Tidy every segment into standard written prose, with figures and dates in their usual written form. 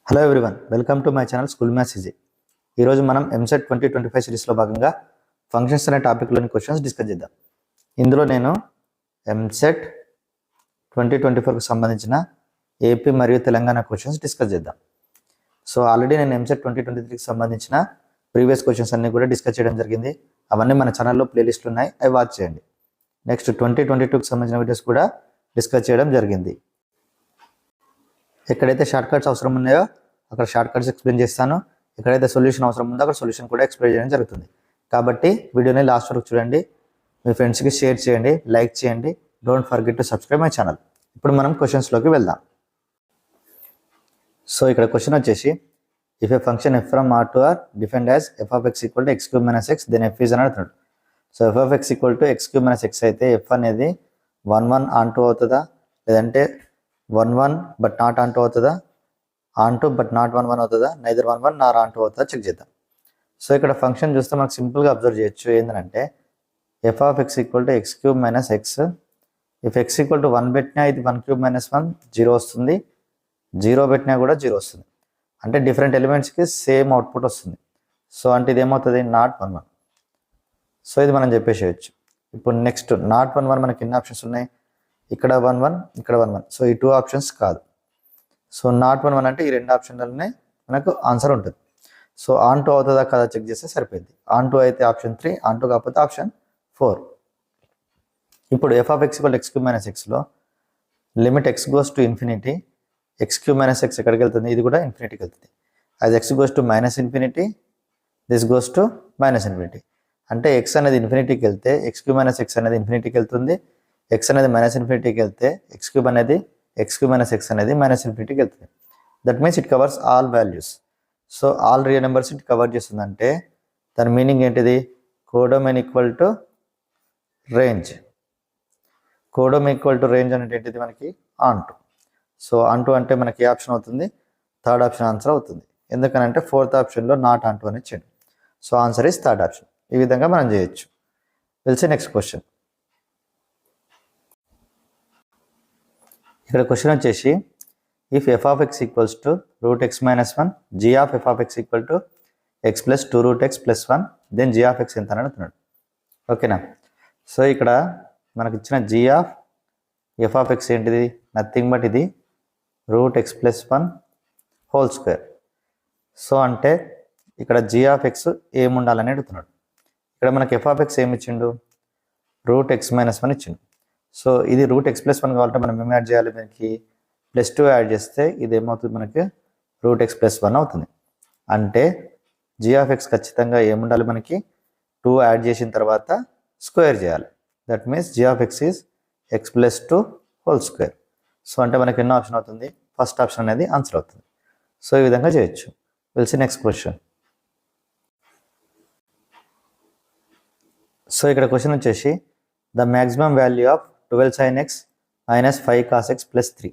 Hello everyone, welcome to my channel school maths easy. ఈరోజు మనం ఎంసెట్ 2025 సిరీస్లో భాగంగా ఫంక్షన్స్ అనే టాపిక్లోని క్వశ్చన్స్ డిస్కస్ చేద్దాం. ఇందులో నేను ఎంసెట్ 2024కు సంబంధించిన ఏపీ మరియు తెలంగాణ క్వశ్చన్స్ డిస్కస్ చేద్దాం. సో ఆల్రెడీ నేను ఎంసెట్ 2023కి సంబంధించిన ప్రీవియస్ క్వశ్చన్స్ అన్నీ కూడా డిస్కస్ చేయడం జరిగింది. అవన్నీ మన ఛానల్లో ప్లేలిస్ట్లు ఉన్నాయి, అవి వాచ్ చేయండి. నెక్స్ట్ 2022కి సంబంధించిన వీడియోస్ కూడా డిస్కస్ చేయడం జరిగింది. ఎక్కడైతే షార్ట్ కట్స్ అవసరం ఉన్నాయో అక్కడ షార్ట్ కట్స్ ఎక్స్ప్లెయిన్ చేస్తాను, ఎక్కడైతే సొల్యూషన్ అవసరం ఉందో అక్కడ సొల్యూషన్ కూడా ఎక్స్ప్లెయిన్ చేయడం జరుగుతుంది. కాబట్టి వీడియోని లాస్ట్ వరకు చూడండి, మీ ఫ్రెండ్స్కి షేర్ చేయండి, లైక్ చేయండి. Don't forget to subscribe my channel. ఇప్పుడు మనం క్వశ్చన్స్లోకి వెళ్దాం. సో ఇక్కడ క్వశ్చన్ వచ్చేసి, if a function F from R to R defined as f of X equal to x cube minus x then f is అని అడుగుతున్నాడు. So f of X equal to x cube minus x అయితే f అనేది 1 1 ఆన్2 అవుతుందా, లేదంటే 1 1 but not ఆన్2 అవుతుందా, ఆన్2 but not 1 1 అవుతుందా, neither 1 1 నార్ ఆన్2 అవుతుందా check చేద్దాం. సో ఇక్కడ ఫంక్షన్ చూస్తే మనకు సింపుల్గా అబ్జర్వ్ చేయొచ్చు. ఏంటంటే F of X equal to x cube minus X. If X equal to 1 పెట్టినా ఇది 1 క్యూబ్ మైనస్ 1 0 వస్తుంది, 0 పెట్టినా కూడా 0 వస్తుంది. అంటే డిఫరెంట్ ఎలిమెంట్స్కి సేమ్ అవుట్పుట్ వస్తుంది. సో అంటే ఇది ఏమవుతుంది, నాట్ 1 1. సో ఇది మనం చెప్పేసేయచ్చు. ఇప్పుడు నెక్స్ట్ నాట్ 1 1 మనకి ఎన్ని ఆప్షన్స్ ఉన్నాయి, ఇక్కడ 1 1 ఇక్కడ 1 1. సో ఈ 2 ఆప్షన్స్ కాదు. సో నాట్ 1 1 అంటే ఈ 2 ఆప్షన్లలోనే మనకు ఆన్సర్ ఉంటుంది. సో ఆన్2 అవుతుందా కదా చెక్ చేస్తే సరిపోయింది. ఆన్2 అయితే ఆప్షన్ 3, ఆన్2 కాకపోతే ఆప్షన్ 4. ఇప్పుడు F of X equal X cube minus ఎక్స్లో limit X goes to infinity, X cube minus X ఎక్కడికి వెళ్తుంది, ఇది కూడా ఇన్ఫినిటీకి వెళ్తుంది. As X goes to minus infinity, this goes to minus infinity. అంటే ఎక్స్ అనేది ఇన్ఫినిటీకి వెళ్తే ఎక్స్ క్యూబ్ మైనస్ ఎక్స్ అనేది ఇన్ఫినిటీకి వెళ్తుంది, ఎక్స్ అనేది మైనస్ ఇన్ఫినిటీకి వెళ్తే ఎక్స్ క్యూబ్ మైనస్ ఎక్స్ అనేది మైనస్ ఇన్ఫినిటీకి వెళ్తుంది. That means it covers all values. So all real numbers it cover చేస్తుందంటే దాని మీనింగ్ ఏంటిది, కోడోమైన్ equal to range. కోడోమైన్ equal to range అంటే ఏంటిది మనకి ఆన్2. సో ఆన్2 అంటే మనకి ఏ ఆప్షన్ అవుతుంది, థర్డ్ ఆప్షన్ ఆన్సర్ అవుతుంది. ఎందుకనంటే ఫోర్త్ ఆప్షన్లో నాట్ ఆన్2 అని ఇచ్చాడు. So answer is third option. ఈ విధంగా మనం చేయొచ్చు. తెలిసి నెక్స్ట్ క్వశ్చన్. ఇక్కడ క్వశ్చన్ వచ్చేసి, if F of x equals to root x minus 1 g of f of X equal to x plus 2 root x plus 1 then g of x ఎంత అని అడుగుతున్నాడు. ఓకేనా. సో ఇక్కడ మనకి ఇచ్చిన g of f of x ఏంటిది, nothing but ఇది root x plus 1 whole square. So అంటే ఇక్కడ జీ ఆఫ్ ఎక్స్ ఏముండాలని అడుగుతున్నాడు. ఇక్కడ మనకి ఎఫ్ ఆఫ్ ఎక్స్ ఏమి ఇచ్చిండు, రూట్ ఎక్స్ మైనస్ 1 ఇచ్చిండు. సో ఇది రూట్ ఎక్స్ ప్లస్ 1 కావాలంటే మనం ఏం యాడ్ చేయాలి, మనకి +2 యాడ్ చేస్తే ఇది ఏమవుతుంది, మనకి రూట్ ఎక్స్ ప్లస్ 1 అవుతుంది. అంటే జీ ఆఫ్ ఎక్స్ ఖచ్చితంగా ఏముండాలి, మనకి 2 యాడ్ చేసిన తర్వాత స్క్వేర్ చేయాలి. That means g of x is x plus 2 whole square. So అంటే మనకి ఎన్నో ఆప్షన్ అవుతుంది, ఫస్ట్ ఆప్షన్ అనేది ఆన్సర్ అవుతుంది. సో ఈ విధంగా చేయొచ్చు. We'll see next question. సో ఇక్కడ క్వశ్చన్ వచ్చేసి, the maximum value of 12 sin x minus 5 cos x plus 3.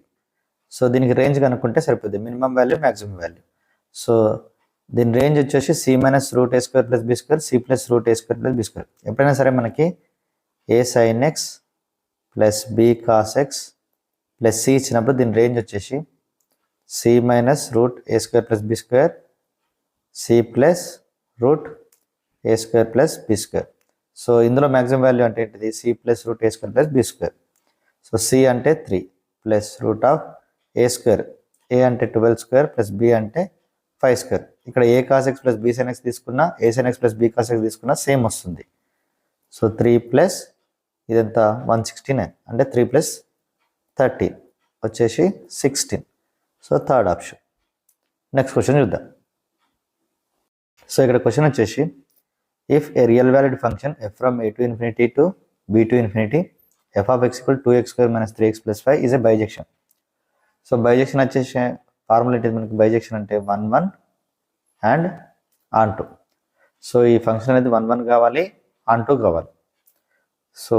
So దీనికి రేంజ్ కనుక్కుంటే సరిపోతుంది, minimum value maximum value. So దీని రేంజ్ వచ్చేసి సి మైనస్ రూట్ ఏ square plus B square, C plus root ఏ square plus B square. ఎప్పుడైనా సరే మనకి A sine X plus B cos X plus C ఇచ్చినప్పుడు దీని రేంజ్ వచ్చేసి సి మైనస్ రూట్ ఏ square plus B square, C plus root ఏ square plus B square. So ఇందులో maximum value అంటే ఏంటిది, C plus root ఏ square plus B square. So C అంటే 3 plus root of A square, A అంటే 12 square plus B అంటే 5 square. ఇక్కడ A cos X plus B sine X తీసుకున్నా, A sine X plus B cos X తీసుకున్నా same వస్తుంది. So 3 plus ఇదంతా 169 అంటే 3 plus 13 వచ్చేసి 16. So third option. Next question చూద్దాం. సో ఇక్కడ క్వశ్చన్ వచ్చేసి, if a real valued function F from A to infinity to B to infinity F of X equal 2x square minus 3x plus 5 is a bisection. So bisection వచ్చేసి formula ఏంటిది మనకి, bisection అంటే 1 1 and ఆన్2. So ఈ function అనేది 1 1 కావాలి, ఆన్2 కావాలి. So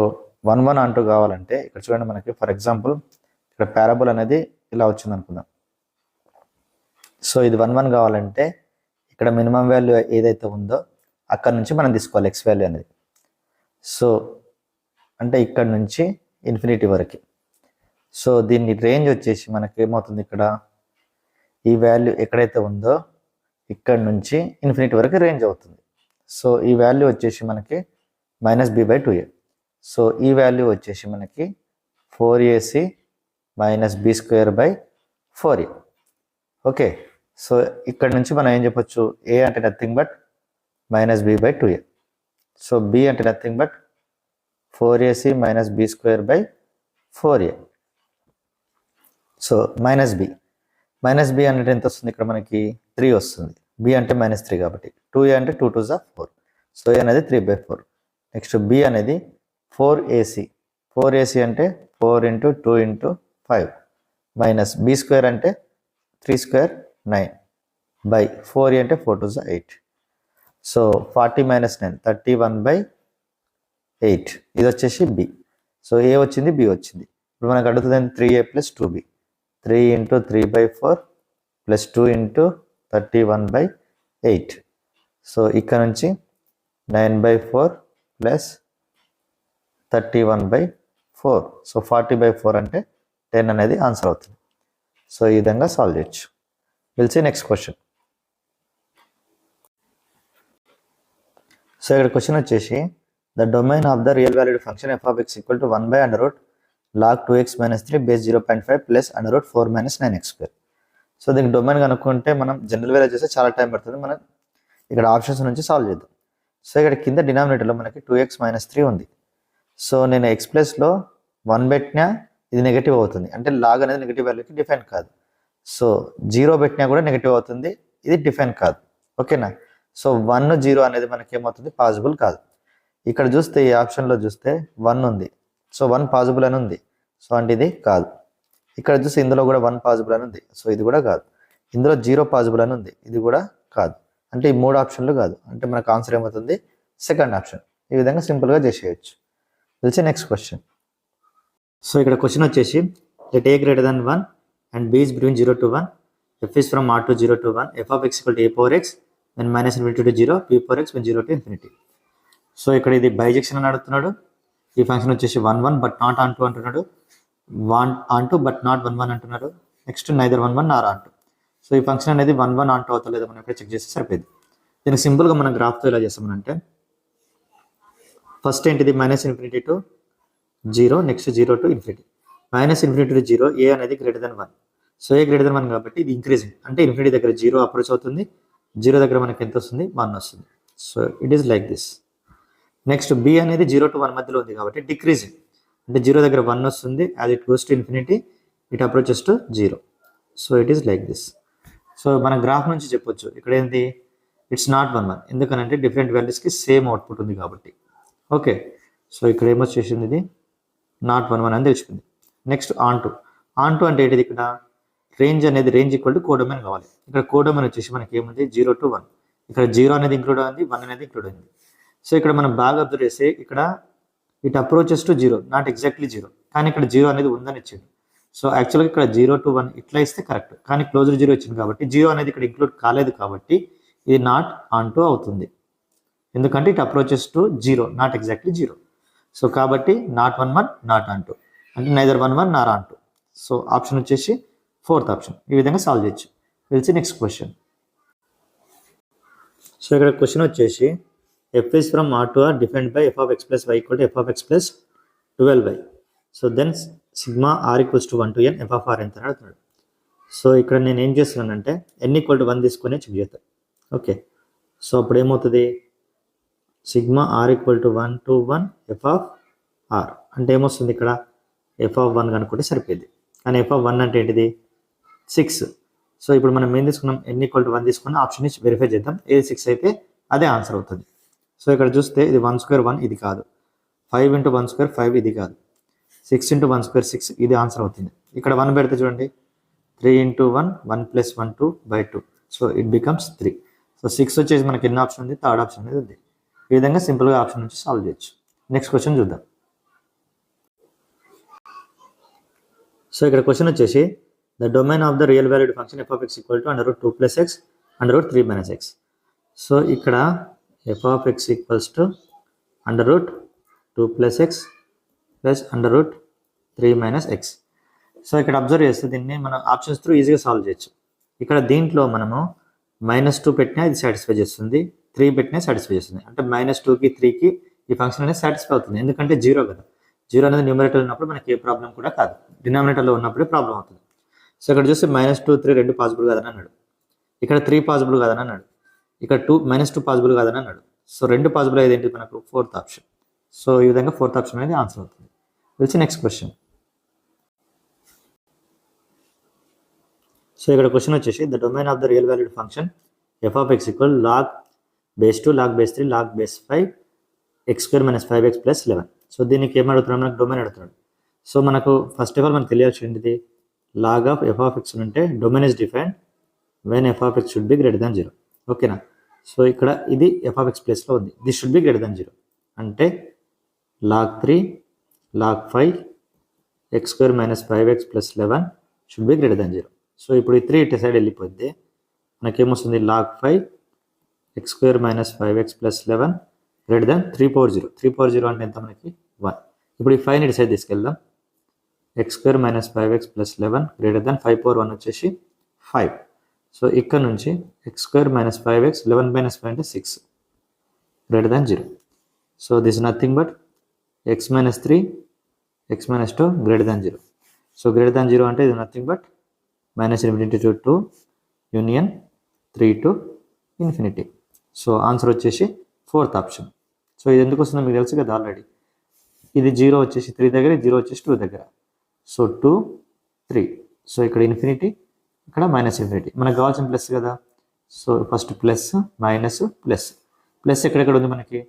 1 1 ఆన్2 కావాలంటే ఇక్కడ చూడండి, మనకి ఫర్ ఎగ్జాంపుల్ ఇక్కడ పారాబోల్ అనేది ఇలా వచ్చింది అనుకుందాం. సో ఇది 1 1 కావాలంటే ఇక్కడ మినిమం వాల్యూ ఏదైతే ఉందో అక్కడ నుంచి మనం తీసుకోవాలి ఎక్స్ వాల్యూ అనేది. సో అంటే ఇక్కడ నుంచి ఇన్ఫినిటీ వరకు. సో దీన్ని రేంజ్ వచ్చేసి మనకి ఏమవుతుంది, ఇక్కడ ఈ వాల్యూ ఎక్కడైతే ఉందో ఇక్కడ నుంచి ఇన్ఫినిటీ వరకు రేంజ్ అవుతుంది. సో ఈ వాల్యూ వచ్చేసి మనకి -b/2a. సో ఈ వాల్యూ వచ్చేసి మనకి 4ac - b²/4a. ఓకే, సో ఇక్కడ నుంచి మనం ఏం చెప్పొచ్చు, a అంటే nothing but -b/2a. So b అంటే nothing but 4ac - b²/4a. So -b అంటే ఎంత వస్తుంది, ఇక్కడ మనకి 3 వస్తుంది. b అంటే -3 కాబట్టి 2a అంటే 2 2 4. సో a అనేది 3/4. నెక్స్ట్ b అనేది 4ac అంటే 4 × 2 × 5 మైనస్ b² అంటే 3² 9/4a అంటే 4 2 8. సో 40 - 9 31/8. ఇది వచ్చేసి b. సో a వచ్చింది, b వచ్చింది. ఇప్పుడు మనకు అడుగుతుంది 3a + 2b. 3 × 3/4 + 2 × 31/8. సో ఇక్కడ నుంచి 9/4 + 31/4. సో 40/4 అంటే 10 అనేది ఆన్సర్ అవుతుంది. సో ఈ విధంగా సాల్వ్ చేయొచ్చు. We'll see next question. So ఇక్కడ క్వశ్చన్ వచ్చేసి the domain of the real valued function f(x) = 1/√log 2x - 3 base 0.5 + √4 - 9x². So దీనికి డొమైన్ కనుక్కుంటే మనం జనరల్ వాల్యూ చేస్తే చాలా టైం పడుతుంది. మనం ఇక్కడ ఆప్షన్స్ నుంచి సాల్వ్ చేద్దాం. సో ఇక్కడ కింద డినామినేటర్లో మనకి 2x - 3 ఉంది. సో నేను x ప్లస్లో 1 పెట్టినా ఇది నెగిటివ్ అవుతుంది, అంటే లాగ్ అనేది నెగిటివ్ వాల్యూకి డిఫైన్ కాదు. సో 0 పెట్టినా కూడా నెగిటివ్ అవుతుంది, ఇది డిఫైన్ కాదు. ఓకేనా. సో 1 0 అనేది మనకి ఏమవుతుంది, పాసిబుల్ కాదు. ఇక్కడ చూస్తే ఈ ఆప్షన్లో చూస్తే 1 ఉంది. సో 1 పాసిబుల్ అని ఉంది. సో అంటే ఇది కాదు. ఇక్కడ చూస్తే ఇందులో కూడా 1 పాసిబుల్ అని ఉంది. సో ఇది కూడా కాదు. ఇందులో 0 పాసిబుల్ అని ఉంది, ఇది కూడా కాదు. అంటే ఈ 3 ఆప్షన్లు కాదు. అంటే మనకు ఆన్సర్ ఏమవుతుంది, సెకండ్ ఆప్షన్. ఈ విధంగా సింపుల్గా చేసేయచ్చు. తెలిసి నెక్స్ట్ క్వశ్చన్. సో ఇక్కడ క్వశ్చన్ వచ్చేసి let a greater than 1 and b is between 0 to 1, f is from r to 0 to 1, f(x) = a/x then -∞ to 0, p(x) when 0 to ∞. So ఇక్కడ ఇది బైజెక్షన్ అని అడుగుతున్నాడు. ఈ ఫంక్షన్ వచ్చేసి 1 1 బట్ నాట్ ఆన్ 2 అంటున్నాడు, 1 on 2 but not 1 1 అంటున్నాడు. Next neither 1 1 Nar on 2. So ఈ function అనేది 1 1 ఆన్ 2 అవుతా లేదా మనం ఎప్పుడైతే చెక్ చేస్తే సరిపోయింది. దీనికి సింపుల్గా మనం గ్రాఫ్తో ఎలా చేస్తామనంటే ఫస్ట్ ఏంటిది -∞ to 0, next 0 to ∞. -∞ to 0, a అనేది greater than 1. So a greater than 1 కాబట్టి ఇది ఇంక్రీజింగ్, అంటే ఇన్ఫినిటీ దగ్గర 0 అప్రోచ్ అవుతుంది. 0 దగ్గర మనకి ఎంత వస్తుంది, 1 వస్తుంది. So it is like this. Next b అనేది 0 to 1 మధ్యలో ఉంది కాబట్టి డిక్రీజింగ్, అంటే 0 దగ్గర 1 వస్తుంది. As it goes to infinity it approaches to 0. So it is like this. So మన గ్రాఫ్ నుంచి చెప్పొచ్చు ఇక్కడ ఏంటి, ఇట్స్ నాట్ 1 1, ఎందుకనంటే డిఫరెంట్ వాల్యూస్కి సేమ్ అవుట్పుట్ ఉంది కాబట్టి. ఓకే, సో ఇక్కడ ఏమొచ్చేసింది, ఇది నాట్ 1 1 అని తెలిసిపోయింది. నెక్స్ట్ ఆన్ 2 అంటే ఏంటిది, ఇక్కడ రేంజ్ అనేది రేంజ్ ఈక్వల్ టు కోడొమైన్ కావాలి. ఇక్కడ కోడొమైన్ వచ్చేసి మనకి ఏముంది, 0 to 1. ఇక్కడ 0 అనేది ఇంక్లూడ్ అయింది, 1 అనేది ఇంక్లూడ్ అయింది. సో ఇక్కడ మనం బాగా అబ్జర్వ్ చేస్తే ఇక్కడ it approaches to 0, not exactly 0, కానీ ఇక్కడ 0 అనేది ఉందని ఇచ్చింది. సో యాక్చువల్గా ఇక్కడ 0 to 1 ఇట్లా ఇస్తే కరెక్ట్, కానీ క్లోజర్ 0 ఇచ్చింది కాబట్టి 0 అనేది ఇక్కడ ఇంక్లూడ్ కాలేదు కాబట్టి ఇది నాట్ ఆన్ 2 అవుతుంది, ఎందుకంటే it approaches to 0, not exactly 0. So కాబట్టి నాట్ 1 1 నాట్ ఆన్ 2, అంటే neither 1 1 Nar on 2. So option వచ్చేసి ఫోర్త్ ఆప్షన్. ఈ విధంగా సాల్వ్ చేయొచ్చు. తెలిసి నెక్స్ట్ క్వశ్చన్. సో ఇక్కడ క్వశ్చన్ వచ్చేసి f is from r to r defined by f(x + y) = f(x + 12y. So then sigma r = 1 to n f of r ఎంత అని అడుగుతున్నాడు. సో ఇక్కడ నేను ఏం చేస్తున్నానంటే n = 1 తీసుకొని చెక్ చేస్తాను. ఓకే, సో అప్పుడు ఏమవుతుంది, sigma r = 1 to 1 f of r అంటే ఏమొస్తుంది, ఇక్కడ f of 1 కనుక్కుంటే సరిపోయింది. కానీ f of 1 అంటే ఏంటిది, 6. సో ఇప్పుడు మనం ఏం తీసుకున్నాం, n = 1 తీసుకున్న ఆప్షన్ నుంచి వెరిఫై చేద్దాం. ఏది 6 అయితే అదే ఆన్సర్ అవుతుంది. సో ఇక్కడ చూస్తే ఇది 1 square 1 ఇది కాదు, 5 × 1 square 5 ఇది కాదు, 6 × 1 square 6 ఇది ఆన్సర్ అవుతుంది. ఇక్కడ 1 పెడితే చూడండి, 3 × 1 1 + 1 2/2. So it becomes 3. సో 6 వచ్చేసి మనకి ఎన్ని ఆప్షన్ ఉంది, థర్డ్ ఆప్షన్ అనేది ఉంది. ఈ విధంగా సింపుల్గా ఆప్షన్ నుంచి సాల్వ్ చేయొచ్చు. నెక్స్ట్ క్వశ్చన్ చూద్దాం. సో ఇక్కడ క్వశ్చన్ వచ్చేసి the domain of the real valued function f(x) = √2 + x √3 - x. So ఇక్కడ f(x) = √2 + x +√3 - x. సో ఇక్కడ అబ్జర్వ్ చేస్తే దీన్ని మనం ఆప్షన్స్ త్రూ ఈజీగా సాల్వ్ చేయొచ్చు. ఇక్కడ దీంట్లో మనము -2 పెట్టినా ఇది సాటిస్ఫై చేస్తుంది, 3 పెట్టినా సాటిస్ఫై చేస్తుంది. అంటే -2కి 3కి ఈ ఫంక్షన్ అనేది సాటిస్ఫై అవుతుంది, ఎందుకంటే 0 కదా. 0 అనేది న్యూమరేటర్ ఉన్నప్పుడు మనకి ఏ ప్రాబ్లం కూడా కాదు, డినామినేటర్లో ఉన్నప్పుడే ప్రాబ్లం అవుతుంది. సో ఇక్కడ చూస్తే -2, 3 రెండు పాసిబుల్ కాదని అన్నాడు, ఇక్కడ 3 పాసిబుల్ కాదని అన్నాడు, ఇక్కడ -2 పాసిబుల్ కాదని అన్నాడు. సో రెండు పాసిబుల్ అయ్యేది ఏంటి మనకు? 4th option. సో ఈ విధంగా 4th ఆప్షన్ అనేది ఆన్సర్ అవుతుంది. వచ్చి నెక్స్ట్ క్వశ్చన్. సో ఇక్కడ క్వశ్చన్ వచ్చేసి the domain of the real valued function f(x) log base 2 log base 3 log base 5 x² - 5x + 11. So దీనికి ఏం అడుగుతున్నాడు? మనకు డొమైన్ అడుగుతున్నాడు. సో మనకు ఫస్ట్ ఆఫ్ ఆల్ మనకు తెలియాల్సి ఏంటిది? log of f(x) అంటే domain is defined when f(x) should be greater than 0. ఓకేనా? సో ఇక్కడ ఇది f(x) ప్లేస్లో ఉంది, this should be greater than 0 అంటే log 3 log 5 x² - 5x + 11 should be greater than 0. So ఇప్పుడు ఈ 3 ఇటు సైడ్ వెళ్ళిపోద్ది, మనకేమొస్తుంది? log 5 x² - 5x + 11 greater than 3/0. 3/0 అంటే ఎంత మనకి? 1. ఇప్పుడు ఈ 5ని ఇటు సైడ్ తీసుకెళ్దాం, x² - 5x + 11 గ్రేటర్ దాన్ 5/1 వచ్చేసి 5. సో ఇక్కడ నుంచి x² - 5x 11 - 5 అంటే 6 greater than 0. So this nothing but x - 3 x - 2 greater than 0. So greater than 0 అంటే ఇది nothing but -∞ to 2 union 3 to infinity. So answer వచ్చేసి 4th ఆప్షన్. సో ఇది ఎందుకు వస్తుందో మీకు తెలుసు కదా ఆల్రెడీ. ఇది 0 వచ్చేసి 3 దగ్గర, 0 వచ్చేసి 2 దగ్గర. సో 2 3. సో ఇక్కడ ఇన్ఫినిటీ, ఇక్కడ -∞. మనకు కావాల్సిన ప్లస్ కదా. So first plus minus plus. Plus ఎక్కడెక్కడ ఉంది మనకి?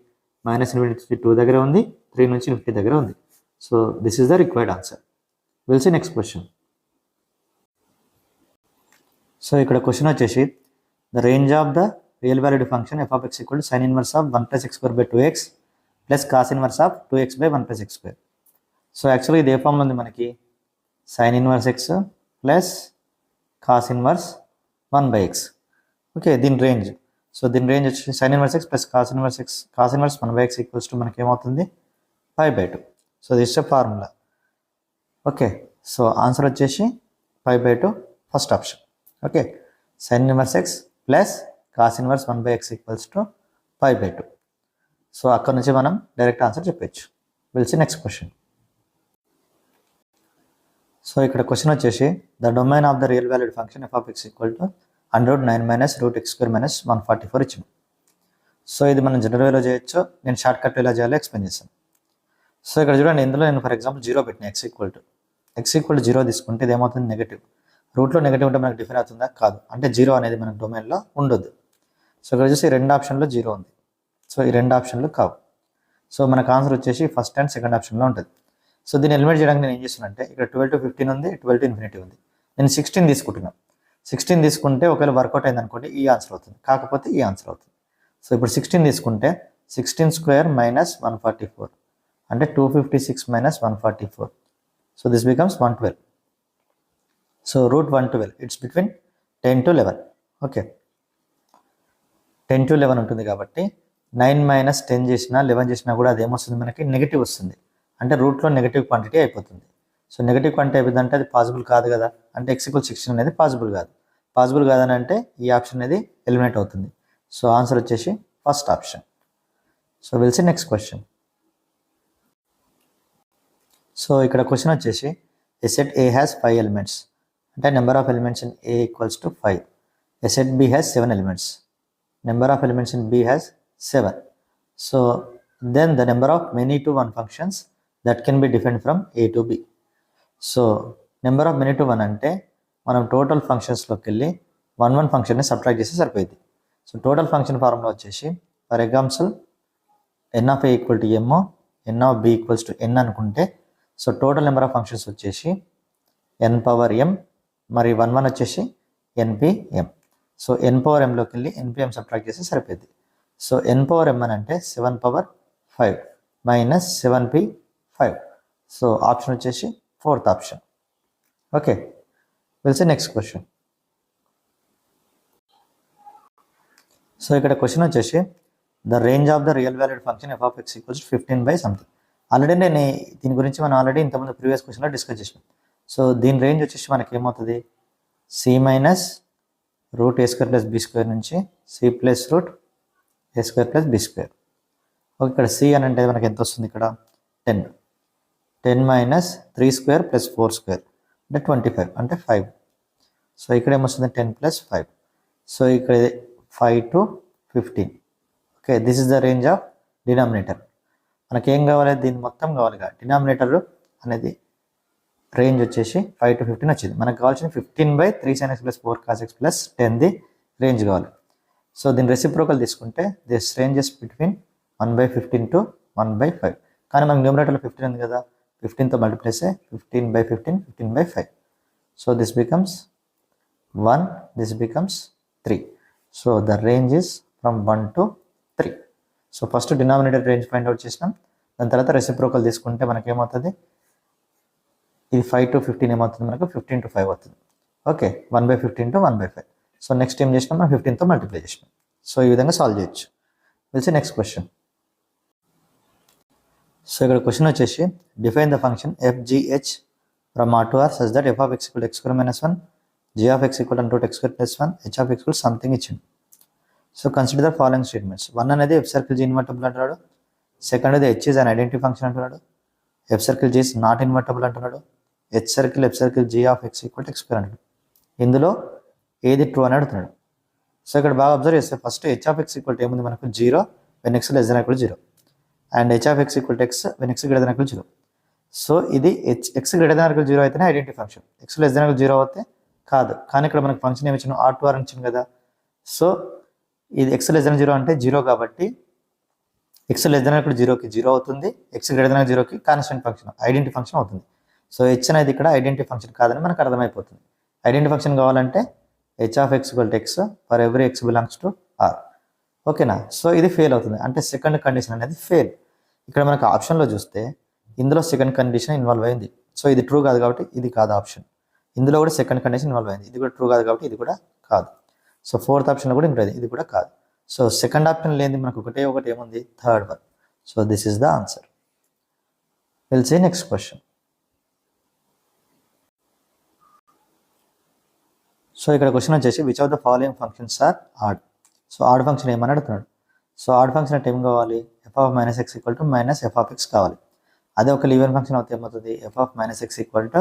-∞ నుంచి 2 దగ్గర ఉంది, 3 నుంచి ఇన్ఫినిటీ దగ్గర ఉంది. So this is the required answer. We'll see next question. So ఇక్కడ క్వశ్చన్ వచ్చేసి the range of the real valued function f(x) sin inverse of 1 + x² / 2x + cos inverse of 2x / 1 + x². So యాక్చువల్గా ఇది ఏ ఫామ్లో ఉంది మనకి? sin inverse x + cos inverse 1/x. Okay, దీని range. So దీని range వచ్చి sin inverse x + cos inverse x, cos inverse 1/x = మనకి ఏమవుతుంది? 5/2. So this is formula. Okay, so answer వచ్చేసి 5/2 first option. Okay, sin inverse x + cos inverse 1/x = 5/2. So అక్కడ నుంచి మనం direct answer చెప్పచ్చు. We'll see next question. So ఇక్కడ question వచ్చేసి the domain of the real valued function f(x) = 109 - √x² - 144 ఇచ్చింది. So ఇది మనం జనరల్ వేలో చేయొచ్చు, నేను షార్ట్ కట్ ఎలా చేయాలో ఎక్స్ప్లెయిన్ చేస్తాను. సో ఇక్కడ చూడండి, ఇందులో నేను ఫర్ ఎగ్జాంపుల్ 0 పెట్టిన, x = 0 తీసుకుంటే ఇది ఏమవుతుంది? నెగటివ్. రూట్లో నెగటివ్ ఉంటే మనకు డిఫైన్ అవుతుందా? కాదు. అంటే 0 అనేది మనకు డొమైన్లో ఉండదు. సో ఇక్కడ వచ్చేసి 2 ఆప్షన్లో 0 ఉంది. సో ఈ 2 ఆప్షన్లు కావు. సో మనకు ఆన్సర్ వచ్చేసి ఫస్ట్ అండ్ సెకండ్ ఆప్షన్లో ఉంటుంది. సో దీన్ని ఎలిమినేట్ చేయడానికి నేను ఏం చేస్తున్నానంటే ఇక్కడ 12 to 15 ఉంది, 12 to ఇన్ఫినిటీ ఉంది. నేను 16 తీసుకుంటున్నాను. 16 తీసుకుంటే ఒకవేళ వర్కౌట్ అయింది అనుకోండి ఈ ఆన్సర్ అవుతుంది, కాకపోతే ఈ ఆన్సర్ అవుతుంది. సో ఇప్పుడు 16 తీసుకుంటే 16² - 144 అంటే 256 - 144. So this becomes 112. So √112 it's between 10 to 11. Okay, 10 to 11 ఉంటుంది కాబట్టి 9 - 10 చేసినా 11 చేసినా కూడా అది ఏమొస్తుంది మనకి? నెగిటివ్ వస్తుంది. అంటే రూట్లో నెగిటివ్ క్వాంటిటీ అయిపోతుంది. సో నెగిటివ్ క్వాంటిటీ అయిపోతుందంటే అది పాసిబుల్ కాదు కదా. అంటే x = 16 అనేది పాసిబుల్ కాదు. పాసిబుల్ కాదని అంటే ఈ ఆప్షన్ అనేది ఎలిమినేట్ అవుతుంది. సో ఆన్సర్ వచ్చేసి first option. So will see next question. So ఇక్కడ క్వశ్చన్ వచ్చేసి a set A has 5 elements. అంటే number of elements in A = 5. A set B has 7 elements. Number of elements in B has 7. So then the number of many to one functions that can be defined from A to B. So number of many to one అంటే మనం total ఫంక్షన్స్లోకి వెళ్ళి 1 ఫంక్షన్ని subtract చేస్తే సరిపోయింది. So total function formula వచ్చేసి for example n(a) = m, n(b) = n అనుకుంటే so total number of functions వచ్చేసి n⁻m, మరి 1 వచ్చేసి npm. సో n⁻mలోకి వెళ్ళి npm సబ్ట్రాక్ట్ చేస్తే సరిపోయింది. సో n⁻m అని అంటే 7/5 - 7p5. సో ఆప్షన్ వచ్చేసి 4th option. Okay, we'll see next question. So ఇక్కడ క్వశ్చన్ వచ్చేసి the range of the real valued function f(x) = 15/something. Already నేను దీని గురించి మనం ఆల్రెడీ ఇంతకుముందు ప్రీవియస్ క్వశ్చన్లో డిస్కస్ చేసాం. సో దీని రేంజ్ వచ్చేసి మనకి ఏమవుతుంది? C - రూట్ ఏ స్క్వేర్ ప్లస్ బి స్క్వేర్ నుంచి సి ప్లస్ రూట్ ఏ square plus B square. Okay, ఇక్కడ సి అని అంటే మనకి ఎంత వస్తుంది? ఇక్కడ 10. 10 మైనస్ 3 స్క్వేర్ ప్లస్ 4 స్క్వేర్ అంటే 25 అంటే 5. సో ఇక్కడ ఏమొస్తుంది? 10 ప్లస్ 5. సో ఇక్కడ 5 to 15. Okay, this is the range of denominator. మనకి ఏం కావాలి? దీన్ని మొత్తం కావాలి. డినామినేటర్ అనేది రేంజ్ వచ్చేసి 5 to 15 వచ్చింది. మనకు కావాల్సిన 15/3 sin x plus 4 cos x plus 10 range కావాలి. సో దీని రెసిప్రోకల్ తీసుకుంటే దిస్ రేంజెస్ బిట్వీన్ 1/15 to 1/5. కానీ మనకు న్యూమరేటర్లో 15 ఉంది కదా, 15తో మల్టిప్లై చేస్తే 15/15, 15/5. So this becomes 1, this becomes 3. So the range is from 1 to 3. So first denominator range find out చేసినాం. దాని తర్వాత రెసిప్రోకల్ తీసుకుంటే మనకి ఏమవుతుంది? ఇది 5 to 15 ఏమవుతుంది? మనకు 15 to 5 అవుతుంది. Okay, 1/15 to 1/5. సో నెక్స్ట్ ఏం చేసినాం? మనం 15తో మల్టిప్లై చేసినాం. సో ఈ విధంగా సాల్వ్ చేయొచ్చు. తెలిసి నెక్స్ట్ క్వశ్చన్. సో ఇక్కడ క్వశ్చన్ వచ్చేసి define the function fgh from r to r such that f of x equal to x square minus 1, g of x equal to x square plus 1, h of x equal to something ఇచ్చింది. So consider the following statements. 1 అనేది F circle G invertible అంటున్నాడు. Second అది H is an identity function అంటున్నాడు. F circle G is not invertible అంటున్నాడు. H circle F circle G of X equal to X square అంటున్నాడు. ఇందులో ఏది true అని అడుగుతున్నాడు. సో ఇక్కడ బాగా అబ్జర్వ్ చేస్తే first H of X equal to ఏముంది మనకు? 0 when X less than equal 0 and H of X equal to X when X greater then equal 0. So ఇది ఎక్స్ గ్రేటర్ దెన్ ఈక్వల్ 0 అయితేనే identity function. X less than equal 0 అయితే కాదు. కానీ ఇక్కడ మనకు function ఏమి ఇచ్చిన? r to r ఇచ్చింది కదా. సో ఇది ఎక్స్ లెస్ దెన్ 0 అంటే 0 కాబట్టి ఎక్స్ లెస్ దెన్ ఈక్వల్ 0కి 0 అవుతుంది. ఎక్స్ గ్రేటర్ దెన్ 0కి కాన్స్టెంట్ ఫంక్షన్ ఐడెంటిటీ ఫంక్షన్ అవుతుంది. సో హెచ్ అనేది ఇక్కడ ఐడెంటిటీ ఫంక్షన్ కాదని మనకు అర్థమైపోతుంది. ఐడెంటిటీ ఫంక్షన్ కావాలంటే h of X equal to x for every x belongs to r. ఓకేనా? సో ఇది ఫెయిల్ అవుతుంది. అంటే సెకండ్ కండిషన్ అనేది ఫెయిల్. ఇక్కడ మనకు ఆప్షన్లో చూస్తే ఇందులో సెకండ్ కండిషన్ ఇన్వాల్వ్ అయింది. సో ఇది ట్రూ కాదు కాబట్టి ఇది కాదు ఆప్షన్. ఇందులో కూడా సెకండ్ కండిషన్ ఇన్వాల్వ్ అయింది. ఇది కూడా ట్రూ కాదు కాబట్టి ఇది కూడా కాదు. సో ఫోర్త్ ఆప్షన్లో కూడా ఇంకోది, ఇది కూడా కాదు. సో సెకండ్ ఆప్షన్ లేనిది మనకు ఒకటి ఏముంది? Third one. So this is the answer. We'll see next question. So ఇక్కడ క్వశ్చన్ వచ్చేసి which of the following functions are odd. So odd function ఏమని అడుగుతున్నాడు. సో ఆడ్ ఫంక్షన్ అంటే ఏం కావాలి? F of minus x equal to minus f of x కావాలి. అదే ఒక లీవెన్ ఫంక్షన్ అవుతే ఏమవుతుంది? F of minus x equal to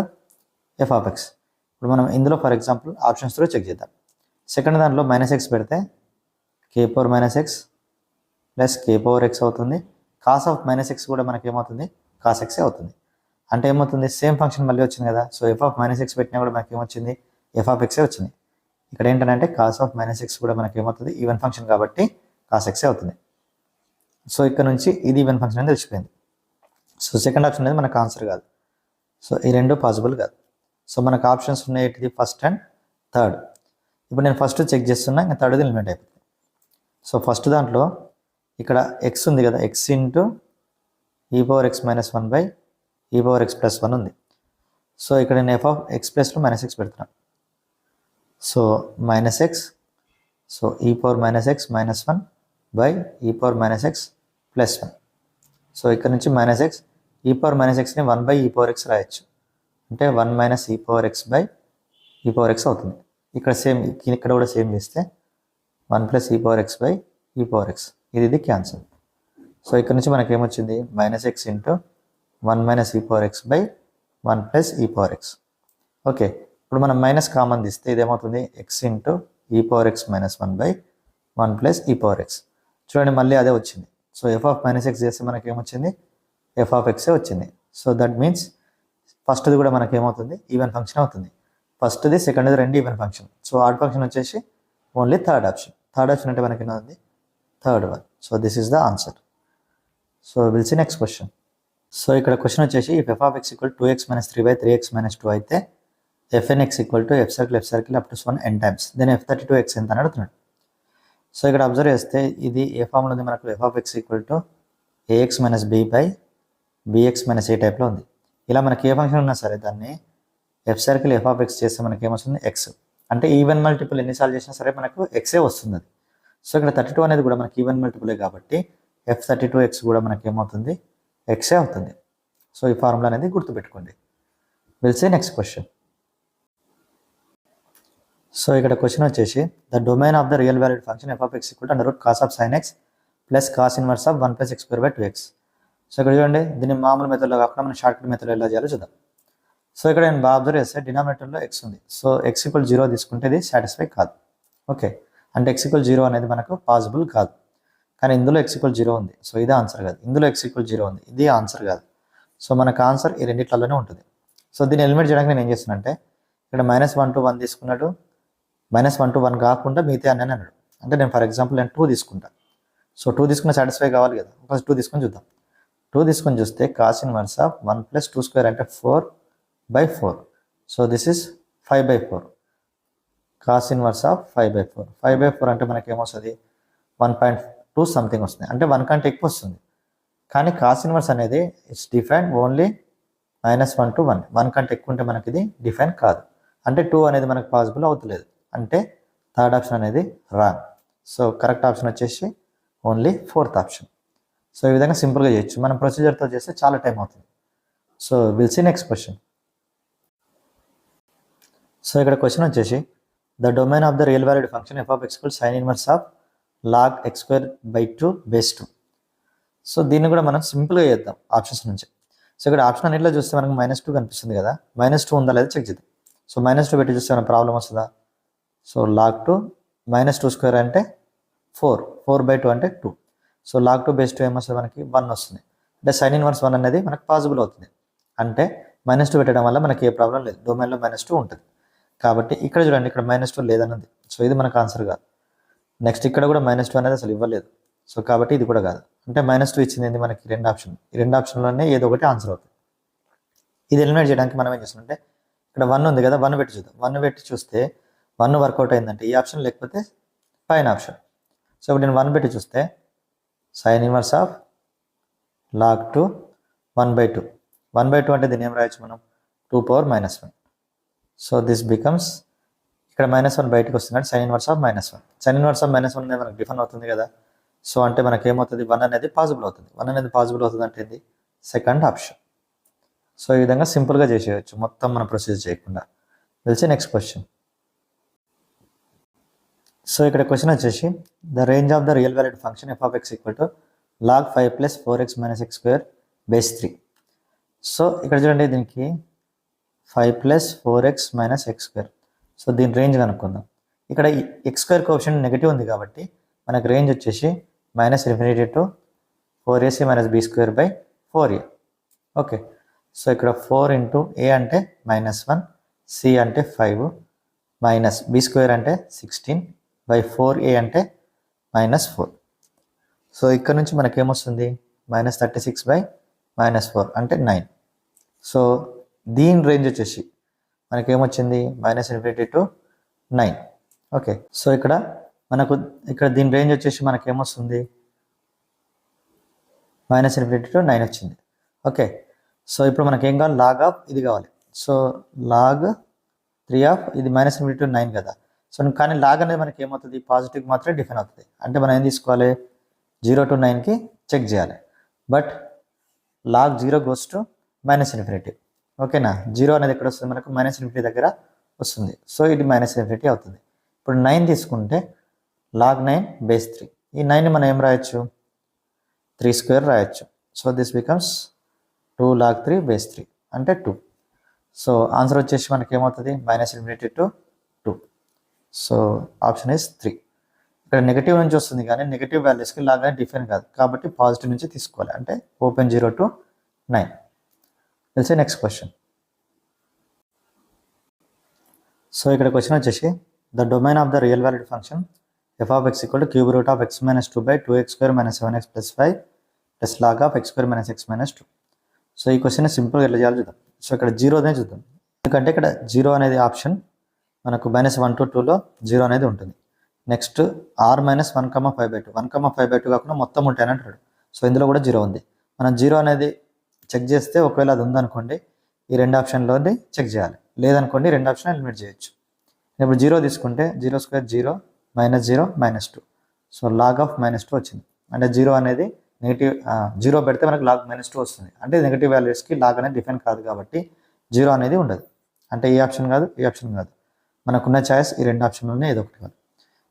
f of x. ఇప్పుడు మనం ఇందులో for example options through check చేద్దాం. సెకండ్ దాంట్లో మైనస్ ఎక్స్ పెడితే k power minus X plus k power X అవుతుంది. కాస్ ఆఫ్ మైనస్ ఎక్స్ కూడా మనకి ఏమవుతుంది? కాస్ ఎక్సే అవుతుంది. అంటే ఏమవుతుంది? సేమ్ ఫంక్షన్ మళ్ళీ వచ్చింది కదా. So f of minus X పెట్టినా కూడా మనకి ఏమొచ్చింది? ఎఫ్ ఆఫ్ ఎక్సే వచ్చింది. ఇక్కడ ఏంటంటే కాస్ ఆఫ్ మైనస్ ఎక్స్ కూడా మనకి ఏమవుతుంది? ఈవెన్ ఫంక్షన్ కాబట్టి కాస్ ఎక్సే అవుతుంది. సో ఇక్కడ నుంచి ఇది ఈవెన్ ఫంక్షన్ అనేది తెలిసిపోయింది. సో సెకండ్ ఆప్షన్ అనేది మనకు ఆన్సర్ కాదు. సో ఈ రెండు పాసిబుల్ కాదు. సో మనకు ఆప్షన్స్ ఉన్నాయి, ఫస్ట్ అండ్ థర్డ్. ఇప్పుడు నేను ఫస్ట్ చెక్ చేస్తున్నా, ఇంకా థర్డ్ది ఎలిమినేట్ అయిపోతుంది. సో ఫస్ట్ దాంట్లో ఇక్కడ ఎక్స్ ఉంది కదా, X into e power X minus 1 by e power X plus 1 ఉంది. సో ఇక్కడ నేను ఎఫ్ ఆఫ్ ఎక్స్ ప్లస్లో మైనస్ ఎక్స్ పెడుతున్నాను. So minus X, so e power minus X minus 1 by e power minus X plus 1. So ఇక్కడ నుంచి minus X, e power minus ఎక్స్ని 1 by e power X రాయొచ్చు. అంటే 1 minus ఈ power X by e power X అవుతుంది. ఇక్కడ same, ఇక్కడ కూడా సేమ్ చేస్తే 1 ప్లస్ ఈ power X by e power X, ఇది క్యాన్సల్. సో ఇక్కడ నుంచి మనకి ఏమొచ్చింది? మైనస్ ఎక్స్ ఇంటూ 1 మైనస్ ఈ పవర్ ఎక్స్ బై 1 ప్లస్ ఈ పవర్ ఎక్స్. ఓకే, ఇప్పుడు మనం మైనస్ కామన్ తీస్తే ఇదేమవుతుంది? X into e power X minus 1 by 1 plus ఈ పవర్ ఎక్స్. చూడండి మళ్ళీ అదే వచ్చింది. So f of minus X చేస్తే మనకి ఏమొచ్చింది? ఎఫ్ ఆఫ్ ఎక్సే వచ్చింది. సో దట్ మీన్స్ ఫస్ట్ది కూడా మనకి ఏమవుతుంది? ఈవెన్ ఫంక్షన్ అవుతుంది. ఫస్ట్ది సెకండ్ది రెండు even function. So odd function వచ్చేసి only third option. Third option అంటే మనకి ఏమవుతుంది? Third one. So this is the answer. So will see next question. So ఇక్కడ క్వశ్చన్ వచ్చేసి if F of X equal 2x minus 3 by 3x minus 2 అయితే F N X equal to F circle up to 1 n times then f32x ఎంత అని అడుగుతున్నాడు. So ఇక్కడ observe చేస్తే ఇది ఏ ఫామ్లో ఉంది మనకు? F of X equal to A X minus B by B X minus A టైప్లో ఉంది. ఇలా మనకి ఏ ఫంక్షన్ ఉన్నా సరే దాన్ని F circle F of X చేస్తే మనకి ఏమొస్తుంది? ఎక్స్. అంటే ఈవెన్ మల్టిపుల్ ఎన్నిసార్లు చేసినా సరే మనకు ఎక్సే వస్తుంది అది. సో ఇక్కడ 32 అనేది కూడా మనకి ఈవెన్ మల్టిపులే కాబట్టి f32x కూడా మనకి ఏమవుతుంది? ఎక్సే అవుతుంది. సో ఈ ఫార్ములా అనేది గుర్తుపెట్టుకోండి. We'll see next question. So ఇక్కడ క్వశ్చన్ వచ్చేసి the domain of the real valued function f of X equal to under root cos of sine X plus cos inverse of 1 + x² / 2x. So ఇక్కడ చూడండి, దీన్ని మామూలు మెథడ్లో కాకుండా మనం short cut మెథడ్లో ఎలా చేయాలో చూద్దాం. సో ఇక్కడ నేను బాగా అబ్జర్వ్ చేస్తే డినామినేటర్లో ఎక్స్ ఉంది. సో x = 0 తీసుకుంటే ఇది సాటిస్ఫై కాదు. ఓకే, అంటే x = 0 అనేది మనకు పాసిబుల్ కాదు. కానీ ఇందులో x = 0 ఉంది. సో ఇదే ఆన్సర్ కాదు. ఇందులో x = 0 ఉంది. ఇది ఆన్సర్ కాదు. సో మనకు ఆన్సర్ ఈ రెండిట్లలోనే ఉంటుంది. సో దీన్ని ఎలిమినేట్ చేయడానికి నేను ఏం చేస్తున్నానంటే ఇక్కడ -1 to 1 తీసుకున్నాడు, -1 to 1 కాకుండా మిగతా అని అన్నాడు. అంటే నేను ఫర్ ఎగ్జాంపుల్ నేను 2 తీసుకుంటా. సో 2 తీసుకున్న సాటిస్ఫై కావాలి కదా, ఒక 2 తీసుకొని చూద్దాం. 2 తీసుకొని చూస్తే కాస్ ఇన్వర్స్ ఆఫ్ 1 + 2² అంటే 4/4. So this is 5/4. Cos inverse of 5/4. 5/4 అంటే మనకి ఏమొస్తుంది, 1.2 సంథింగ్ వస్తుంది, అంటే 1 కంటే ఎక్కువ వస్తుంది. కానీ కాస్ ఇన్వర్స్ అనేది ఇట్స్ డిఫైన్ ఓన్లీ -1 to 1. 1 కంటే ఎక్కువ ఉంటే మనకి ఇది డిఫైన్ కాదు. అంటే 2 అనేది మనకు పాసిబుల్ అవుతలేదు. అంటే థర్డ్ ఆప్షన్ అనేది రాంగ్. సో కరెక్ట్ ఆప్షన్ వచ్చేసి ఓన్లీ 4th ఆప్షన్. సో ఈ విధంగా సింపుల్గా చేయొచ్చు. మనం ప్రొసీజర్తో చేస్తే చాలా టైం అవుతుంది. So will see next question. So ఇక్కడ క్వశ్చన్ వచ్చేసి the domain of the real valued function f of X equal sine inverse of log x²/2 so దీన్ని కూడా మనం సింపుల్గా చేద్దాం ఆప్షన్స్ నుంచి. సో ఇక్కడ ఆప్షన్ అన్నింటిలో చూస్తే మనకు -2 కనిపిస్తుంది కదా, -2 ఉందా లేదా చెక్ చేద్దాం. సో -2 పెట్టి చూస్తే మనకు ప్రాబ్లం వస్తుందా. సో log 2 -2² అంటే 4/2 అంటే 2. సో log 2/2 ఏమొస్తుంది మనకి 1 వస్తుంది. అంటే సైన్ ఇన్వర్స్ 1 అనేది మనకు పాసిబుల్ అవుతుంది. అంటే -2 పెట్టడం వల్ల మనకి ఏ ప్రాబ్లం లేదు, డొమైన్లో -2 ఉంటుంది. కాబట్టి ఇక్కడ చూడండి, ఇక్కడ -2 లేదన్నది. సో ఇది మనకు ఆన్సర్ కాదు. నెక్స్ట్ ఇక్కడ కూడా -2 అనేది అసలు ఇవ్వలేదు. సో కాబట్టి ఇది కూడా కాదు. అంటే -2 ఇచ్చింది మనకి రెండు ఆప్షన్. ఈ రెండు ఆప్షన్లోనే ఏదో ఒకటి ఆన్సర్ అవుతుంది. ఇది ఎలిమినేట్ చేయడానికి మనం ఏం చేస్తామంటే ఇక్కడ 1 ఉంది కదా, 1 పెట్టి చూద్దాం. 1 పెట్టి చూస్తే 1 వర్కౌట్ అయిందంటే ఈ ఆప్షన్, లేకపోతే పైన ఆప్షన్. సో ఇప్పుడు నేను 1 పెట్టి చూస్తే సైన్ ఇన్వర్స్ ఆఫ్ log 2 1/2. 1/2 అంటే దీన్ని ఏం రాయొచ్చు మనం, 2⁻−1. సో దిస్ బికమ్స్ ఇక్కడ -1 బయటకు వస్తుంది, sine inverse of -1. Sine inverse of -1 అనేది మనకు డిఫరెంట్ అవుతుంది కదా. సో అంటే మనకి ఏమవుతుంది, 1 అనేది పాసిబుల్ అవుతుంది. 1 అనేది పాసిబుల్ అవుతుంది అంటే ఇది సెకండ్ ఆప్షన్. సో ఈ విధంగా సింపుల్గా చేసేయచ్చు మొత్తం మనం ప్రొసీజర్ చేయకుండా. తెలిసి నెక్స్ట్ క్వశ్చన్. సో ఇక్కడ క్వశ్చన్ వచ్చేసి the range of the real valued function f of X equal to log 5 + 4x - x²/3. So ఇక్కడ చూడండి, దీనికి 5 + 4x - x². సో దీని రేంజ్ కనుక్కుందాం. ఇక్కడ x² కోఎఫిషియంట్ నెగిటివ్ ఉంది కాబట్టి మనకు రేంజ్ వచ్చేసి -∞ to 4ac - b²/4a. Okay, so ఇక్కడ 4 × a అంటే -1, c అంటే 5, b² అంటే 16/4a అంటే -4. సో ఇక్కడ నుంచి మనకేమొస్తుంది, -36/-4 అంటే 9. సో దీని రేంజ్ వచ్చేసి మనకేమొచ్చింది, -∞ to 9. ఓకే, సో ఇక్కడ మనకు ఇక్కడ దీని రేంజ్ వచ్చేసి మనకేమొస్తుంది, -∞ to 9 వచ్చింది. ఓకే, సో ఇప్పుడు మనకేం కావాలి, log ఆఫ్ ఇది కావాలి. సో log 3 ఆఫ్ ఇది -∞ to 9 కదా. సో కానీ లాగ్ అనేది మనకి ఏమవుతుంది, పాజిటివ్ మాత్రమే డిఫైన్ అవుతుంది. అంటే మనం ఏం తీసుకోవాలి, 0 to 9కి చెక్ చేయాలి. But log 0 goes to -∞. ఓకేనా, 0 అనేది ఎక్కడ వస్తుంది మనకు, -∞ దగ్గర వస్తుంది. సో ఇది -∞ అవుతుంది. ఇప్పుడు 9 తీసుకుంటే log 9/3. ఈ 9ని మనం ఏం రాయొచ్చు, 3² రాయొచ్చు. సో దిస్ బికమ్స్ 2 log 3/3 అంటే 2. సో ఆన్సర్ వచ్చేసి మనకి ఏమవుతుంది, -∞ to 2. So option is 3. ఇక్కడ నెగిటివ్ నుంచి వస్తుంది కానీ నెగిటివ్ వాల్యూస్కి లాగ్ అనేది డిఫైన్ కాదు కాబట్టి పాజిటివ్ నుంచి తీసుకోవాలి. అంటే ఓపెన్ 0 to 9. తెలిసే నెక్స్ట్ క్వశ్చన్. సో ఇక్కడ క్వశ్చన్ వచ్చేసి the domain of the real valued function f of X equal to cube root of x - 2/2x² - 7x + 5 + log of x² - x - 2. So ఈ question సింపుల్గా ఎట్లా చేయాలో చూద్దాం. సో ఇక్కడ 0 చూద్దాం, ఎందుకంటే ఇక్కడ 0 అనేది ఆప్షన్ మనకు -1 to 2లో 0 అనేది ఉంటుంది. Next r - 1,5/2. 1,5/2 కాకుండా మొత్తం ఉంటాయని అంటాడు. సో ఇందులో కూడా 0 ఉంది. మనం 0 అనేది చెక్ చేస్తే ఒకవేళ అది ఉందనుకోండి ఈ రెండు ఆప్షన్లోని చెక్ చేయాలి, లేదనుకోండి రెండు ఆప్షన్ ఎలిమినేట్ చేయొచ్చు. ఇప్పుడు 0 తీసుకుంటే 0² 0 -0 -2. సో log ఆఫ్ -2 వచ్చింది. అంటే 0 అనేది నెగిటివ్, 0 పెడితే మనకు log -2 వస్తుంది. అంటే నెగిటివ్ వాల్యూస్కి లాగ్ అనేది డిఫైన్ కాదు కాబట్టి 0 అనేది ఉండదు. అంటే ఈ ఆప్షన్ కాదు, ఈ ఆప్షన్ కాదు. మనకున్న ఛాయిస్ ఈ రెండు ఆప్షన్లోనే ఏదో ఒకటి కాదు.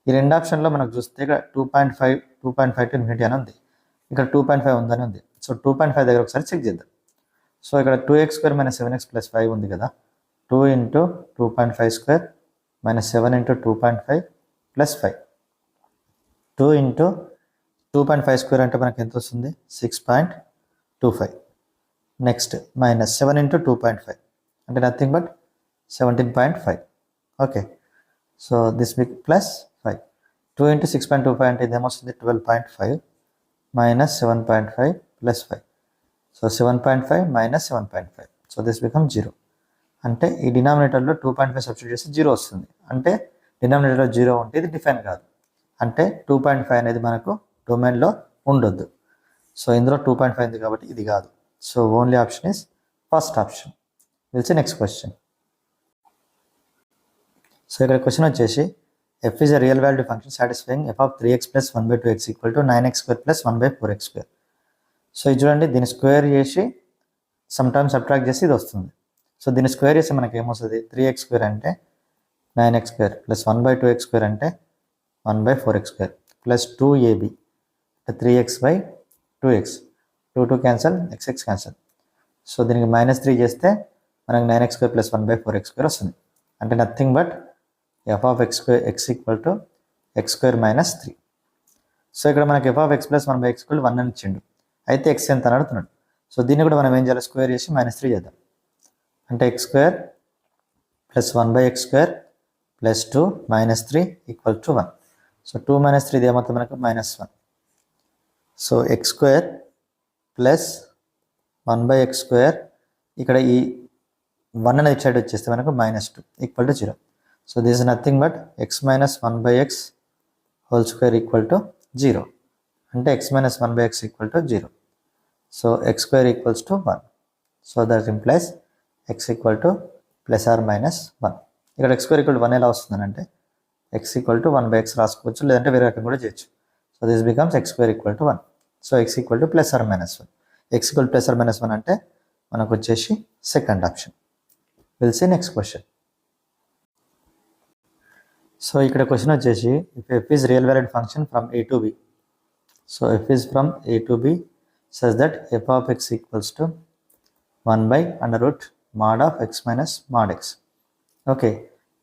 ఈ రెండు ఆప్షన్లో మనకు చూస్తే ఇక్కడ 2.5 టు ఇన్ఫినిటీ అని ఉంది, ఇక్కడ 2.5 ఉందని ఉంది. సో 2.5 దగ్గర ఒకసారి చెక్ చేద్దాం. సో ఇక్కడ 2x² - 7x + 5 ఉంది కదా, 2 × 2.5² - 7 × 2.5 + 5. 2 × 2.5² అంటే మనకి ఎంత వస్తుంది? 6.25. నెక్స్ట్ -7 × 2.5 అంటే nothing but 17.5. Okay, so this big +5. 2 × 6.25 అంటే ఇదేమొస్తుంది? 12.5 - 7.5 + 5. సో 7.5 - 7.5. So this become 0. అంటే ఈ డినామినేటర్లో 2.5 సబ్స్టిట్యూట్ చేస్తే 0 వస్తుంది. అంటే డినామినేటర్లో 0 ఉంటే ఇది డిఫైన్ కాదు. అంటే 2.5 అనేది మనకు డొమైన్లో ఉండొద్దు. సో ఇందులో 2.5 ఉంది కాబట్టి ఇది కాదు. So only option is first option. We'll see next question. So ఇక్కడ క్వశ్చన్ వచ్చేసి f is a real valued function satisfying f of 3x + 1/2x = 9x² + 1/4x². So ఇది చూడండి, దీన్ని స్క్వేర్ చేసి సమ్ టైమ్స్ సబ్ట్రాక్ట్ చేసి ఇది వస్తుంది. సో దీన్ని స్క్వేర్ చేస్తే మనకి ఏమొస్తుంది? 3x² అంటే 9x² + 1/2x² అంటే 1/4x² + 2ab 3x/2x. 2 cancel, x cancel. So దీనికి -3 చేస్తే మనకు 9x² + 1/4x² వస్తుంది. అంటే nothing but f of x = x² - 3. So ఇక్కడ మనకి f of x + 1/x = 1 అని ఇచ్చిండు. అయితే x ఎంత అని అడుగుతున్నాడు. సో దీన్ని కూడా మనం ఏం చేయాలి? స్క్వేర్ చేసి -3 చేద్దాం. అంటే x² + 1/x² + 2 - 3 = 1. సో 2 - 3 ఏమవుతుంది మనకు? -1. సో x² + 1/x² ఇక్కడ ఈ 1 అనేది సైడ్ వచ్చేస్తే మనకు -2 = 0. So this is nothing but x - 1/x² = 0. అంటే x - 1/x = 0. So x² = 1. So that implies x = +or -1. ఇక్కడ x² = 1 ఎలా వస్తుందని అంటే x = 1/x రాసుకోవచ్చు, లేదంటే వేరే రకం కూడా చేయొచ్చు. So this becomes x² = 1. So x = +or-1. x = +or-1 అంటే మనకు వచ్చేసి second option. We'll see next question. So ఇక్కడ క్వశ్చన్ వచ్చేసి if f is real valued function from a to b. So f is from a to b such that f of x equals to 1/√mod of x minus mod x. Okay,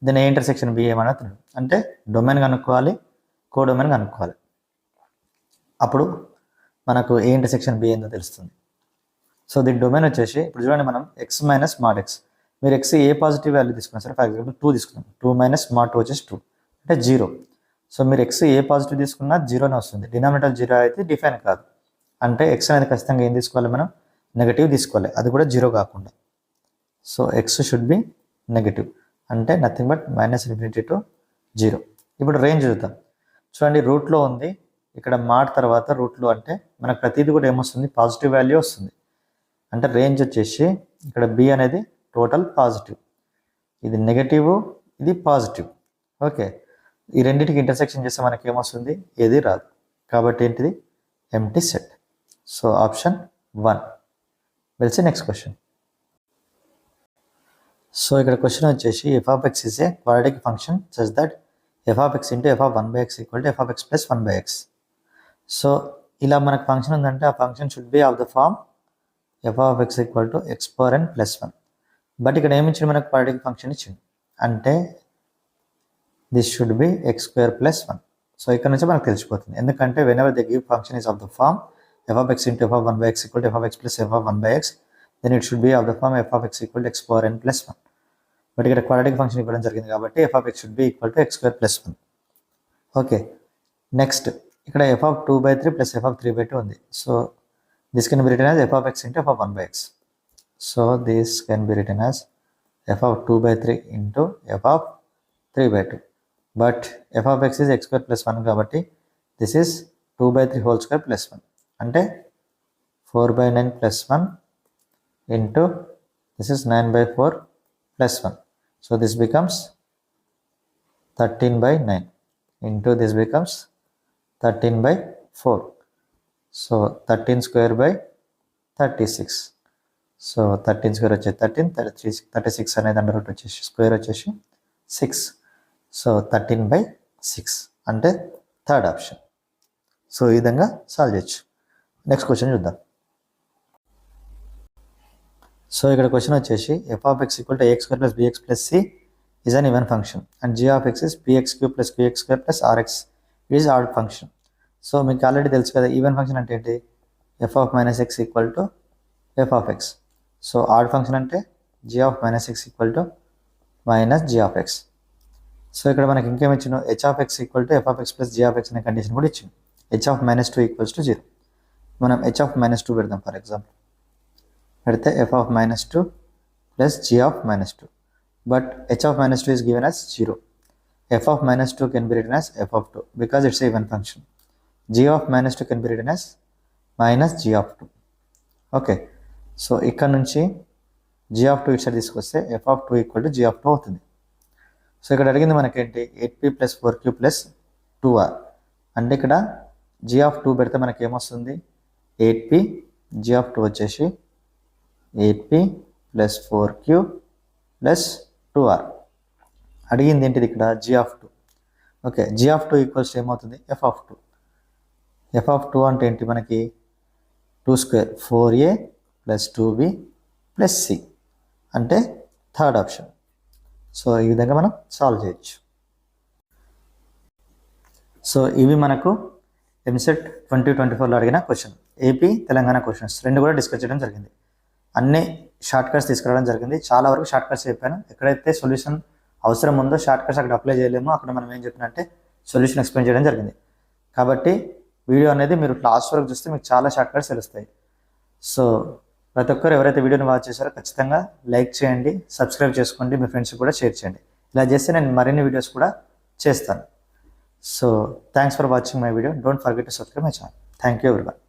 దీని A intersection B ఏమవుతుంది అంటే domain కనుక్కోవాలి, codomain కనుక్కోవాలి. అప్పుడు మనకు A intersection B ఏందో తెలుస్తుంది. So దీని డొమైన్ వచ్చేసి ఇప్పుడు చూడండి, మనం x - mod x, మీరు x ఏ పాజిటివ్ వాల్యూ తీసుకున్నారు సరే, ఫర్ ఎగ్జాంపుల్ 2 తీసుకున్నాం. 2 - mod 2 వచ్చేసి 2 అంటే 0. సో మీరు x ఏ పాజిటివ్ తీసుకున్నా 0నే వస్తుంది. డినామినేటర్ 0 అయితే డిఫైన్ కాదు. అంటే x అనేది ఖచ్చితంగా ఏం తీసుకోవాలి? మనం నెగటివ్ తీసుకోవాలి, అది కూడా 0 కాకుండా. So x should be negative, అంటే నథింగ్ బట్ -∞ to 0. ఇప్పుడు రేంజ్ చూద్దాం. చూడండి, రూట్లో ఉంది, ఇక్కడ మాడ్ తర్వాత రూట్లో అంటే మనకు ప్రతిదీ కూడా ఏమొస్తుంది? పాజిటివ్ వాల్యూ వస్తుంది. అంటే రేంజ్ వచ్చేసి ఇక్కడ b అనేది టోటల్ పాజిటివ్, ఇది నెగటివ్, ఇది పాజిటివ్. ఓకే, ఈ రెండింటికి ఇంటర్సెక్షన్ చేస్తే మనకి ఏమొస్తుంది? ఏది రాదు. కాబట్టి ఏంటిది? Empty set. So option 1. We'll see next question. So ఇక్కడ క్వశ్చన్ వచ్చేసి f of x is a quadratic function such that f of x into f of 1/x = f of x plus 1/x. So ఇలా మనకు function ఉందంటే ఆ function should be of the form f of x = x⁴n + 1. But ఇక్కడ ఏమి ఇచ్చింది? మనకు quadratic function ఇచ్చింది, అంటే this should be x² + 1. So ఇక్కడ నుంచి మనకు తెలిసిపోతుంది, ఎందుకంటే whenever the give function is of the form f of x into f of 1/x = f of x plus f of 1/x, then it should be of the form f of x = x⁴n + 1. But ఇక్కడ quadratic function ఇవ్వడం జరిగింది కాబట్టి f of x should be equal to x² + 1. Okay, next ఇక్కడ f of 2/3 + f of 3/2 ఉంది. So this can be written as f of x into f of 1/x. So this can be written as f of 2/3 into f of 3/2. But f of x is x² + 1 కాబట్టి this is 2/3² + 1 అంటే 4/9 + 1 into this is 9/4 + 1. So this becomes 13/9 into this becomes 13/4. So 13² / 36. So 13² వచ్చేసి 13, 36 అనేది under root వచ్చేసి square వచ్చేసి 6. So 13/6 అంటే third option. So ఈ విధంగా solve చేయొచ్చు. నెక్స్ట్ క్వశ్చన్ చూద్దాం. సో ఇక్కడ క్వశ్చన్ వచ్చేసి f(x) = ax² + bx + c is an even function and g(x) is px³ + qx² + rx is odd function. So మీకు ఆల్రెడీ తెలుసు కదా ఈవెన్ ఫంక్షన్ అంటే ఏంటి, f(-x) = f(x). So odd function అంటే g(-x) = -g(x). సో ఇక్కడ మనకి ఇంకేమి ఇచ్చిన h(x) = f(x) + g(x) అనే కండిషన్ కూడా ఇచ్చింది. h(-2) = 0. మనం h(-2) పెడదాం. ఫర్ ఎగ్జాంపుల్ పెడితే f(-2) + g(-2). But h(-2) is given as 0. f(-2) can be written as f(2) because it's a even function. g(-2) can be written as -g(2). Okay, so ఇక్కడ నుంచి g(2) ఇటు side తీసుకొస్తే f(2) = g(2) అవుతుంది. So ఇక్కడ అడిగింది మనకేంటి 8p + 4q + 2r అంటే ఇక్కడ g(2) పెడితే మనకి ఏమొస్తుంది 8p, g(2) వచ్చేసి 8p + 4q + 2r. అడిగింది ఏంటిది ఇక్కడ g(2). ఓకే, g(2) = ఏమవుతుంది f(2). f(2) అంటే ఏంటి మనకి 2² 4a + 2b + c అంటే థర్డ్ ఆప్షన్. సో ఈ విధంగా మనం సాల్వ్ చేయొచ్చు. సో ఇవి మనకు ఎంసెట్ 2024లో అడిగిన క్వశ్చన్, ఏపీ తెలంగాణ క్వశ్చన్స్ రెండు కూడా డిస్కస్ చేయడం జరిగింది. అన్ని షార్ట్ కట్స్ తీసుకురావడం జరిగింది. చాలా వరకు షార్ట్ కట్స్ చెప్పాను. ఎక్కడైతే సొల్యూషన్ అవసరం ఉందో షార్ట్ కట్స్ అక్కడ అప్లై చేయలేమో అక్కడ మనం ఏం చెప్పినంటే సొల్యూషన్ ఎక్స్ప్లెయిన్ చేయడం జరిగింది. కాబట్టి వీడియో అనేది మీరు లాస్ట్ వరకు చూస్తే మీకు చాలా షార్ట్ కట్స్ తెలుస్తాయి. సో ప్రతి ఒక్కరు ఎవరైతే వీడియోని వాచ్ చేశారో ఖచ్చితంగా లైక్ చేయండి, సబ్స్క్రైబ్ చేసుకోండి, మీ ఫ్రెండ్స్కి కూడా షేర్ చేయండి. ఇలా చేస్తే నేను మరిన్ని వీడియోస్ కూడా చేస్తాను. So thanks for watching my video. Don't forget to subscribe my channel. Thank you everyone.